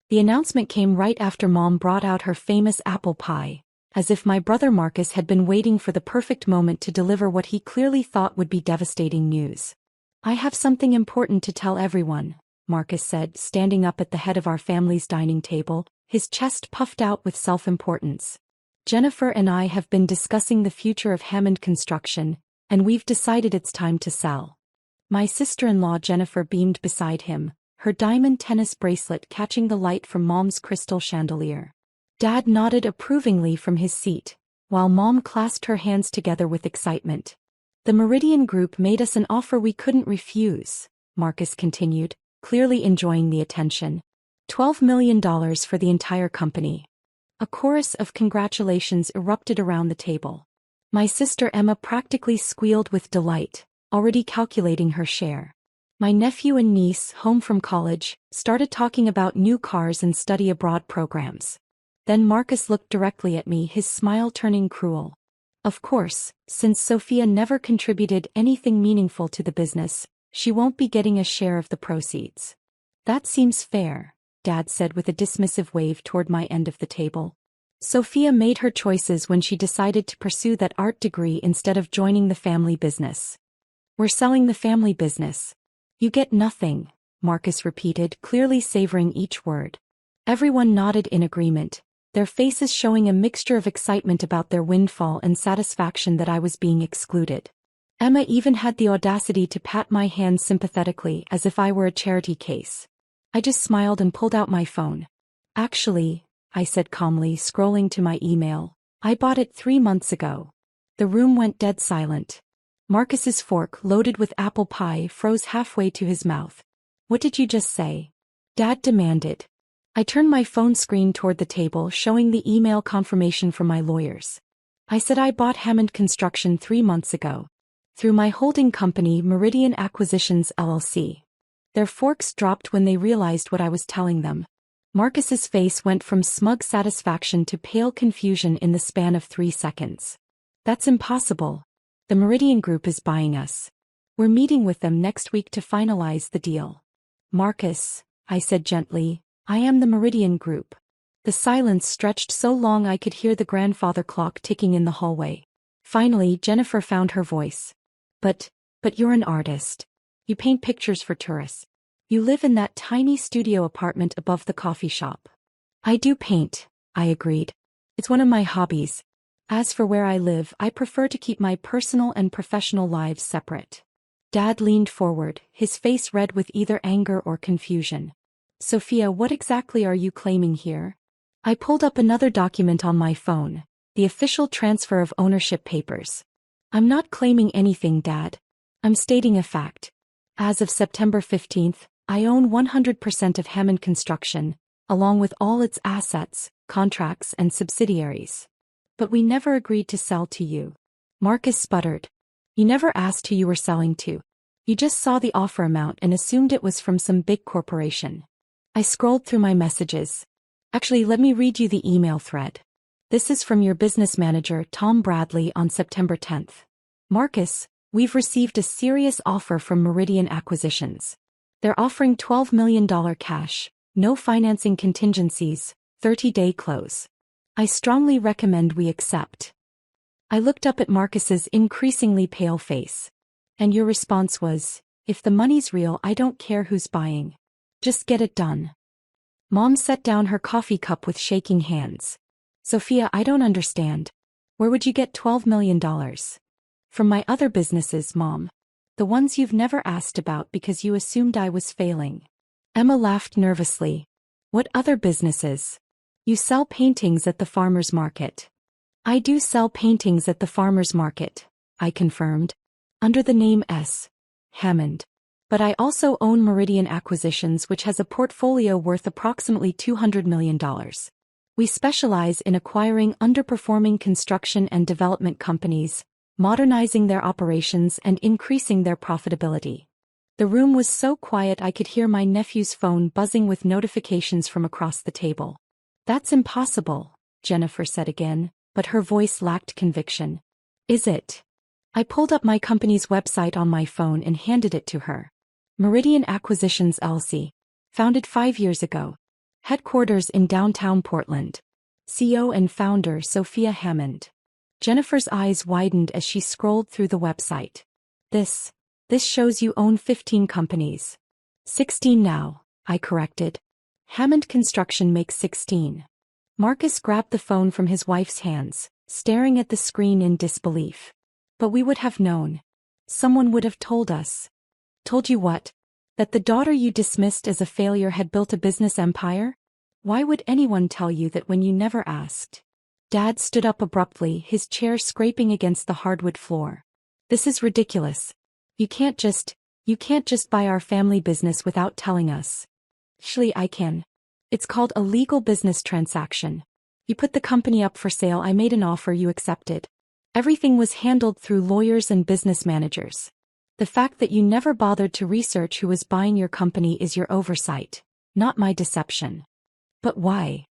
The announcement came right after Mom brought out her famous apple pie, as if my brother Marcus had been waiting for the perfect moment to deliver what he clearly thought would be devastating news. "I have something important to tell everyone," Marcus said, standing up at the head of our family's dining table, his chest puffed out with self-importance. "Jennifer and I have been discussing the future of Hammond Construction, and we've decided it's time to sell." My sister-in-law Jennifer beamed beside him, her diamond tennis bracelet catching the light from Mom's crystal chandelier. Dad nodded approvingly from his seat, while Mom clasped her hands together with excitement. "The Meridian Group made us an offer we couldn't refuse," Marcus continued, clearly enjoying the attention. $12 million for the entire company." A chorus of congratulations erupted around the table. My sister Emma practically squealed with delight, already calculating her share. My nephew and niece, home from college, started talking about new cars and study abroad programs. Then Marcus looked directly at me, his smile turning cruel. "Of course, since Sophia never contributed anything meaningful to the business, she won't be getting a share of the proceeds." "That seems fair," Dad said with a dismissive wave toward my end of the table. "Sophia made her choices when she decided to pursue that art degree instead of joining the family business." "We're selling the family business." "You get nothing," Marcus repeated, clearly savoring each word. Everyone nodded in agreement, their faces showing a mixture of excitement about their windfall and satisfaction that I was being excluded. Emma even had the audacity to pat my hand sympathetically as if I were a charity case. I just smiled and pulled out my phone. "Actually," I said calmly, scrolling to my email, "I bought it 3 months ago." The room went dead silent. Marcus's fork, loaded with apple pie, froze halfway to his mouth. "What did you just say?" Dad demanded. I turned my phone screen toward the table, showing the email confirmation from my lawyers. "I said I bought Hammond Construction 3 months ago. Through my holding company, Meridian Acquisitions LLC." Their forks dropped when they realized what I was telling them. Marcus's face went from smug satisfaction to pale confusion in the span of 3 seconds. "That's impossible. The Meridian Group is buying us. We're meeting with them next week to finalize the deal." "Marcus," I said gently, "I am the Meridian Group." The silence stretched so long I could hear the grandfather clock ticking in the hallway. Finally, Jennifer found her voice. But you're an artist. You paint pictures for tourists. You live in that tiny studio apartment above the coffee shop." "I do paint," I agreed. "It's one of my hobbies. As for where I live, I prefer to keep my personal and professional lives separate." Dad leaned forward, his face red with either anger or confusion. "Sophia, what exactly are you claiming here?" I pulled up another document on my phone, the official transfer of ownership papers. "I'm not claiming anything, Dad. I'm stating a fact. As of September 15th, I own 100% of Hammond Construction, along with all its assets, contracts and subsidiaries. But we never agreed to sell to you." Marcus sputtered. "You never asked who you were selling to. You just saw the offer amount and assumed it was from some big corporation." I scrolled through my messages. "Actually, let me read you the email thread. This is from your business manager, Tom Bradley, on September 10th. Marcus, we've received a serious offer from Meridian Acquisitions. They're offering $12 million cash, no financing contingencies, 30-day close. I strongly recommend we accept." I looked up at Marcus's increasingly pale face. "And your response was, if the money's real, I don't care who's buying. Just get it done." Mom set down her coffee cup with shaking hands. "Sophia, I don't understand. Where would you get $12 million? "From my other businesses, Mom. The ones you've never asked about because you assumed I was failing." Emma laughed nervously. "What other businesses? You sell paintings at the farmer's market." "I do sell paintings at the farmer's market," I confirmed, "under the name S. Hammond. But I also own Meridian Acquisitions, which has a portfolio worth approximately $200 million. We specialize in acquiring underperforming construction and development companies, modernizing their operations and increasing their profitability." The room was so quiet I could hear my nephew's phone buzzing with notifications from across the table. "That's impossible," Jennifer said again, but her voice lacked conviction. "Is it?" I pulled up my company's website on my phone and handed it to her. "Meridian Acquisitions LLC. Founded 5 years ago. Headquarters in downtown Portland. CEO and founder Sophia Hammond. Jennifer's eyes widened as she scrolled through the website. This shows you own 15 companies. 16 now, I corrected. Hammond Construction makes 16. Marcus grabbed the phone from his wife's hands, staring at the screen in disbelief. But we would have known. Someone would have told us. Told you what? That the daughter you dismissed as a failure had built a business empire? Why would anyone tell you that when you never asked? Dad stood up abruptly, his chair scraping against the hardwood floor. This is ridiculous. You can't just buy our family business without telling us. Actually, I can. It's called a legal business transaction. You put the company up for sale, I made an offer, you accepted. Everything was handled through lawyers and business managers. The fact that you never bothered to research who was buying your company is your oversight, not my deception. But why?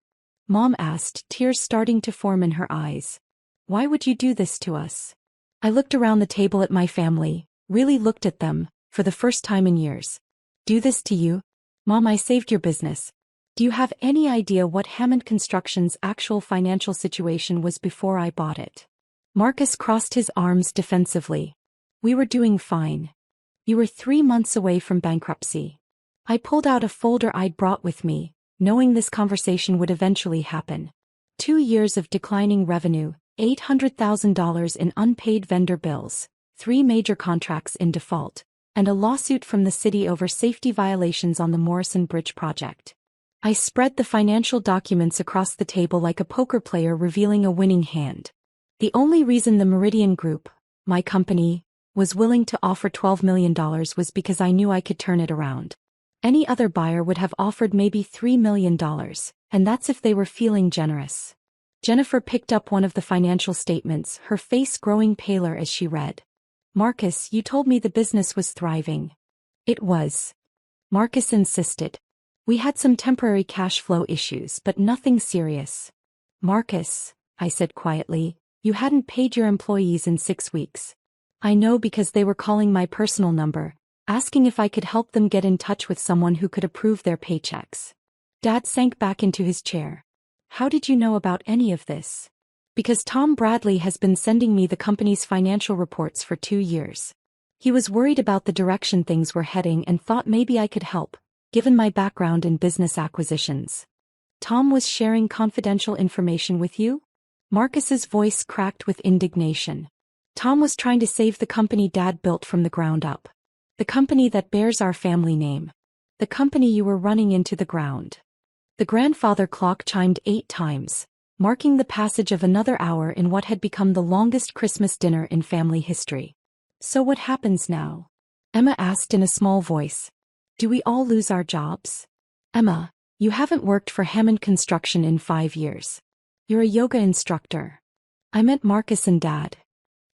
Mom asked, tears starting to form in her eyes. Why would you do this to us? I looked around the table at my family, really looked at them, for the first time in years. Do this to you? Mom, I saved your business. Do you have any idea what Hammond Construction's actual financial situation was before I bought it? Marcus crossed his arms defensively. We were doing fine. You were 3 months away from bankruptcy. I pulled out a folder I'd brought with me, knowing this conversation would eventually happen. 2 years of declining revenue, $800,000 in unpaid vendor bills, 3 major contracts in default, and a lawsuit from the city over safety violations on the Morrison Bridge project. I spread the financial documents across the table like a poker player revealing a winning hand. The only reason the Meridian Group, my company, was willing to offer $12 million was because I knew I could turn it around. Any other buyer would have offered maybe $3 million, and that's if they were feeling generous. Jennifer picked up one of the financial statements, her face growing paler as she read. Marcus, you told me the business was thriving. It was. Marcus insisted. We had some temporary cash flow issues, but nothing serious. Marcus, I said quietly, you hadn't paid your employees in 6 weeks. I know because they were calling my personal number, asking if I could help them get in touch with someone who could approve their paychecks. Dad sank back into his chair. How did you know about any of this? Because Tom Bradley has been sending me the company's financial reports for 2 years. He was worried about the direction things were heading and thought maybe I could help, given my background in business acquisitions. Tom was sharing confidential information with you? Marcus's voice cracked with indignation. Tom was trying to save the company Dad built from the ground up. The company that bears our family name. The company you were running into the ground. The grandfather clock chimed 8 times, marking the passage of another hour in what had become the longest Christmas dinner in family history. So what happens now? Emma asked in a small voice. Do we all lose our jobs? Emma, you haven't worked for Hammond Construction in 5 years. You're a yoga instructor. I meant Marcus and Dad.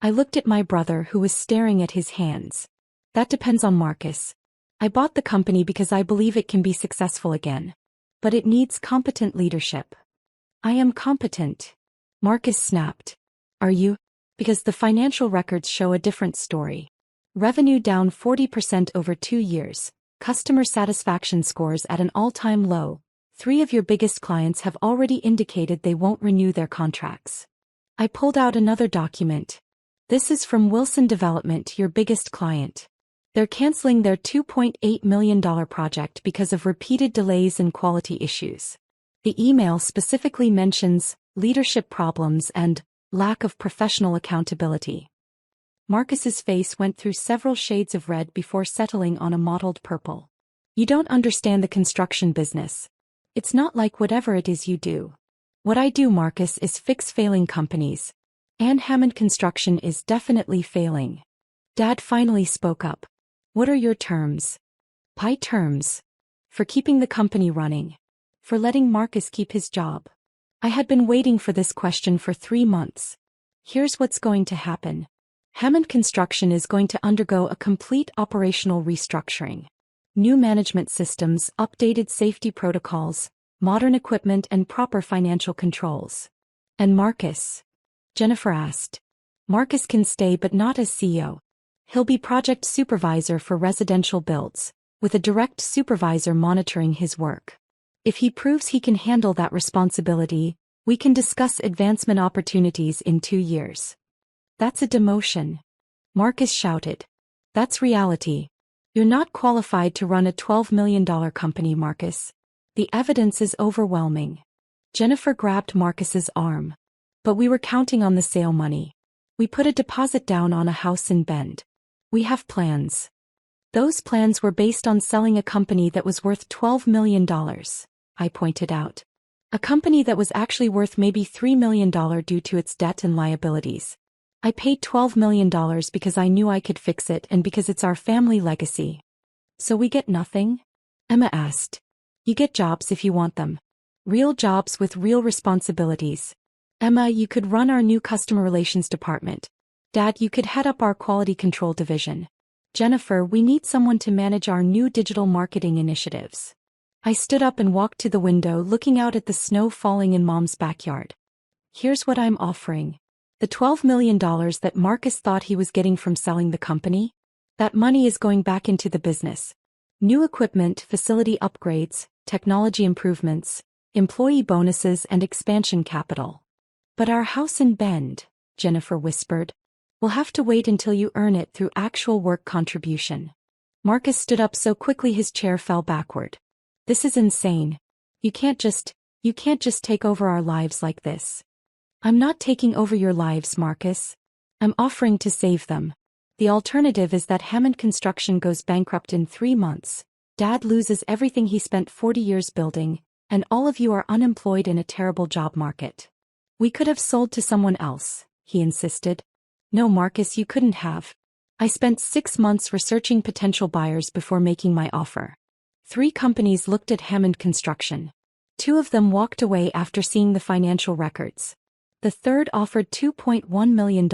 I looked at my brother who was staring at his hands. That depends on Marcus. I bought the company because I believe it can be successful again. But it needs competent leadership. I am competent. Marcus snapped. Are you? Because the financial records show a different story. Revenue down 40% over 2 years. Customer satisfaction scores at an all-time low. 3 of your biggest clients have already indicated they won't renew their contracts. I pulled out another document. This is from Wilson Development, your biggest client. They're canceling their $2.8 million project because of repeated delays and quality issues. The email specifically mentions leadership problems and lack of professional accountability. Marcus's face went through several shades of red before settling on a mottled purple. You don't understand the construction business. It's not like whatever it is you do. What I do, Marcus, is fix failing companies. And Hammond Construction is definitely failing. Dad finally spoke up. What are your terms? Pie terms. For keeping the company running. For letting Marcus keep his job. I had been waiting for this question for 3 months. Here's what's going to happen. Hammond Construction is going to undergo a complete operational restructuring. New management systems, updated safety protocols, modern equipment and proper financial controls. And Marcus? Jennifer asked. Marcus can stay but not as CEO. He'll be project supervisor for residential builds, with a direct supervisor monitoring his work. If he proves he can handle that responsibility, we can discuss advancement opportunities in 2 years. That's a demotion. Marcus shouted. That's reality. You're not qualified to run a $12 million company, Marcus. The evidence is overwhelming. Jennifer grabbed Marcus's arm. But we were counting on the sale money. We put a deposit down on a house in Bend. We have plans. Those plans were based on selling a company that was worth $12 million, I pointed out. A company that was actually worth maybe $3 million due to its debt and liabilities. I paid $12 million because I knew I could fix it and because it's our family legacy. So we get nothing? Emma asked. You get jobs if you want them. Real jobs with real responsibilities. Emma, you could run our new customer relations department. Dad, you could head up our quality control division. Jennifer, we need someone to manage our new digital marketing initiatives. I stood up and walked to the window, looking out at the snow falling in Mom's backyard. Here's what I'm offering. The $12 million that Marcus thought he was getting from selling the company? That money is going back into the business. New equipment, facility upgrades, technology improvements, employee bonuses and expansion capital. But our house in Bend, Jennifer whispered. We'll have to wait until you earn it through actual work contribution. Marcus stood up so quickly his chair fell backward. This is insane. You can't just take over our lives like this. I'm not taking over your lives, Marcus. I'm offering to save them. The alternative is that Hammond Construction goes bankrupt in 3 months. Dad loses everything he spent 40 years building, and all of you are unemployed in a terrible job market. We could have sold to someone else, he insisted. No, Marcus, you couldn't have. I spent 6 months researching potential buyers before making my offer. 3 companies looked at Hammond Construction. 2 of them walked away after seeing the financial records. The third offered $2.1 million,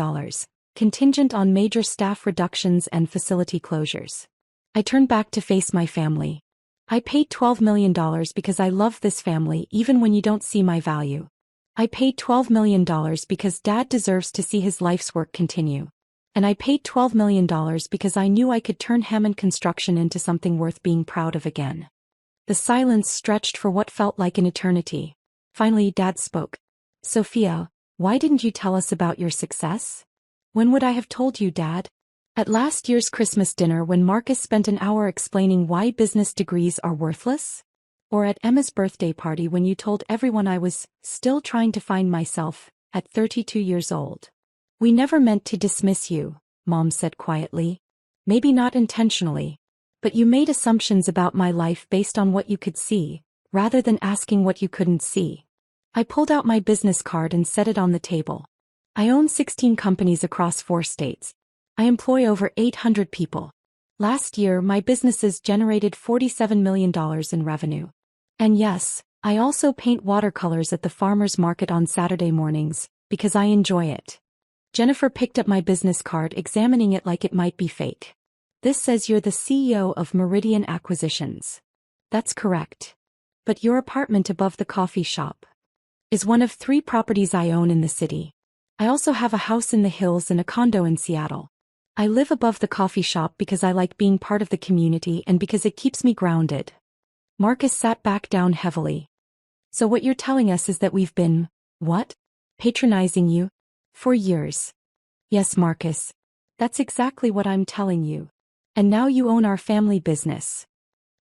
contingent on major staff reductions and facility closures. I turned back to face my family. I paid $12 million because I love this family even when you don't see my value. I paid $12 million because Dad deserves to see his life's work continue. And I paid $12 million because I knew I could turn Hammond Construction into something worth being proud of again. The silence stretched for what felt like an eternity. Finally, Dad spoke. Sophia, why didn't you tell us about your success? When would I have told you, Dad? At last year's Christmas dinner when Marcus spent an hour explaining why business degrees are worthless? Or at Emma's birthday party when you told everyone I was still trying to find myself, at 32 years old. We never meant to dismiss you, Mom said quietly. Maybe not intentionally. But you made assumptions about my life based on what you could see, rather than asking what you couldn't see. I pulled out my business card and set it on the table. I own 16 companies across 4 states. I employ over 800 people. Last year, my businesses generated $47 million in revenue. And yes, I also paint watercolors at the farmer's market on Saturday mornings, because I enjoy it. Jennifer picked up my business card, examining it like it might be fake. This says you're the CEO of Meridian Acquisitions. That's correct. But your apartment above the coffee shop is one of 3 properties I own in the city. I also have a house in the hills and a condo in Seattle. I live above the coffee shop because I like being part of the community and because it keeps me grounded. Marcus sat back down heavily. So what you're telling us is that we've been, what? Patronizing you? For years. Yes, Marcus. That's exactly what I'm telling you. And now you own our family business.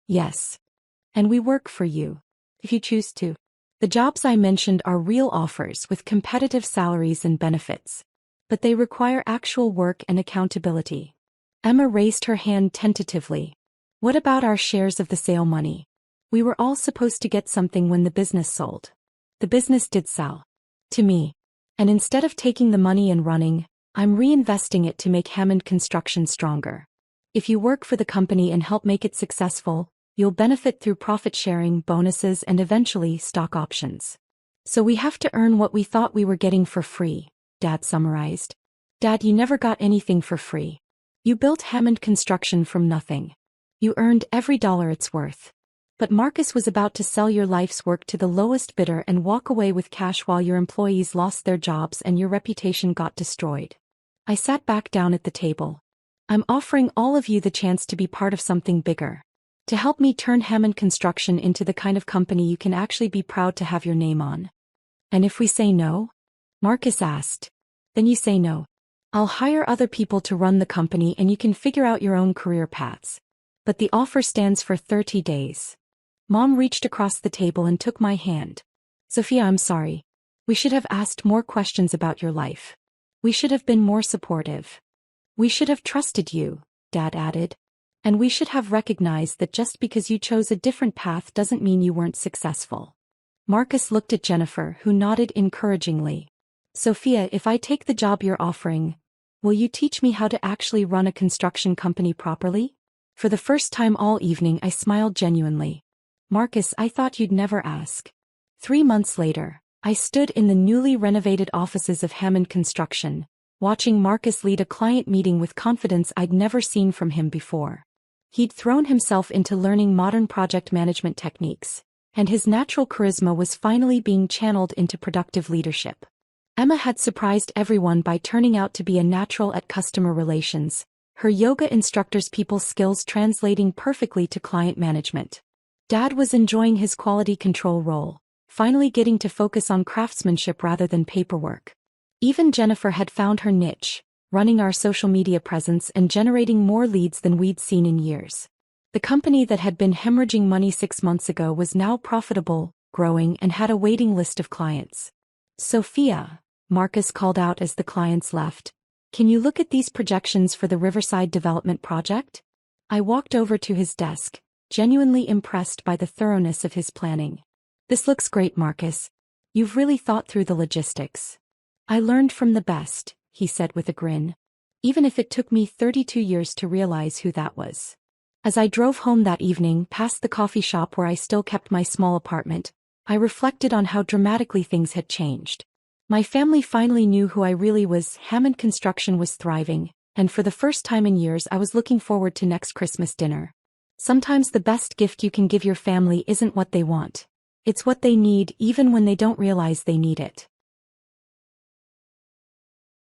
Yes. And we work for you. If you choose to. The jobs I mentioned are real offers with competitive salaries and benefits. But they require actual work and accountability. Emma raised her hand tentatively. What about our shares of the sale money? We were all supposed to get something when the business sold. The business did sell. To me. And instead of taking the money and running, I'm reinvesting it to make Hammond Construction stronger. If you work for the company and help make it successful, you'll benefit through profit sharing, bonuses, and eventually stock options. So we have to earn what we thought we were getting for free, Dad summarized. Dad, you never got anything for free. You built Hammond Construction from nothing. You earned every dollar it's worth. But Marcus was about to sell your life's work to the lowest bidder and walk away with cash while your employees lost their jobs and your reputation got destroyed. I sat back down at the table. I'm offering all of you the chance to be part of something bigger. to help me turn Hammond Construction into the kind of company you can actually be proud to have your name on. And if we say no? Marcus asked. Then you say no. I'll hire other people to run the company and you can figure out your own career paths. But the offer stands for 30 days. Mom reached across the table and took my hand. Sophia, I'm sorry. We should have asked more questions about your life. We should have been more supportive. We should have trusted you, Dad added. And we should have recognized that just because you chose a different path doesn't mean you weren't successful. Marcus looked at Jennifer, who nodded encouragingly. Sophia, if I take the job you're offering, will you teach me how to actually run a construction company properly? For the first time all evening I smiled genuinely. Marcus, I thought you'd never ask. 3 months later, I stood in the newly renovated offices of Hammond Construction, watching Marcus lead a client meeting with confidence I'd never seen from him before. He'd thrown himself into learning modern project management techniques, and his natural charisma was finally being channeled into productive leadership. Emma had surprised everyone by turning out to be a natural at customer relations, her yoga instructor's people skills translating perfectly to client management. Dad was enjoying his quality control role, finally getting to focus on craftsmanship rather than paperwork. Even Jennifer had found her niche, running our social media presence and generating more leads than we'd seen in years. The company that had been hemorrhaging money 6 months ago was now profitable, growing, and had a waiting list of clients. Sophia, Marcus called out as the clients left, can you look at these projections for the Riverside Development Project? I walked over to his desk, genuinely impressed by the thoroughness of his planning. This looks great, Marcus. You've really thought through the logistics. I learned from the best, he said with a grin. Even if it took me 32 years to realize who that was. As I drove home that evening past the coffee shop where I still kept my small apartment, I reflected on how dramatically things had changed. My family finally knew who I really was. Hammond Construction was thriving, and for the first time in years I was looking forward to next Christmas dinner. Sometimes the best gift you can give your family isn't what they want. It's what they need, even when they don't realize they need it.